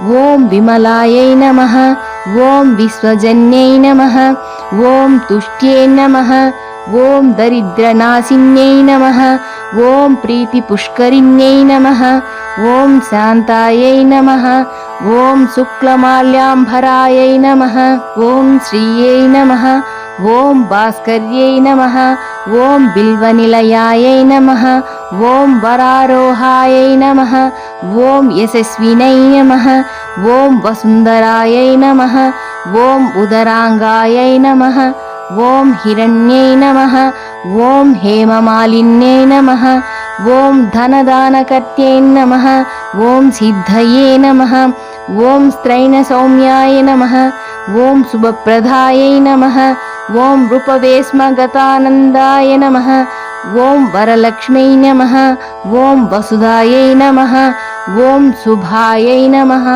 ॐ विमलायै नमः। ॐ विश्वजन्यै नमः। ॐ तुष्ट्यै नमः। ॐ दरिद्रनाशिन्यै नमः। ॐ प्रीतिपुष्करिण्यै नमः। ॐ शान्तायै नमः। ॐ शुक्लमाल्याम्बरायै नमः। ॐ श्रियै नमः। ॐ भास्कर्यै नमः। ॐ बिल्वनिलयायै नमः। ॐ वरारोहायै नमः। ॐ यशस्विनै नमः। ॐ वसुन्धरायै नमः। ॐ उदराङ्गायै नमः। ॐ हिरण्यै नमः। ॐ हेममालिन्यै नमः। ॐ धनदानकर्त्यै नमः। ॐ सिद्धये नमः। ॐ स्त्रैणसौम्याय नमः। ॐ शुभप्रदायै नमः। ॐ रूपवेश्मगतानन्दाय नमः। ॐ वरलक्ष्म्यै नमः। ॐ वसुधायै नमः। ॐ शुभायै नमः।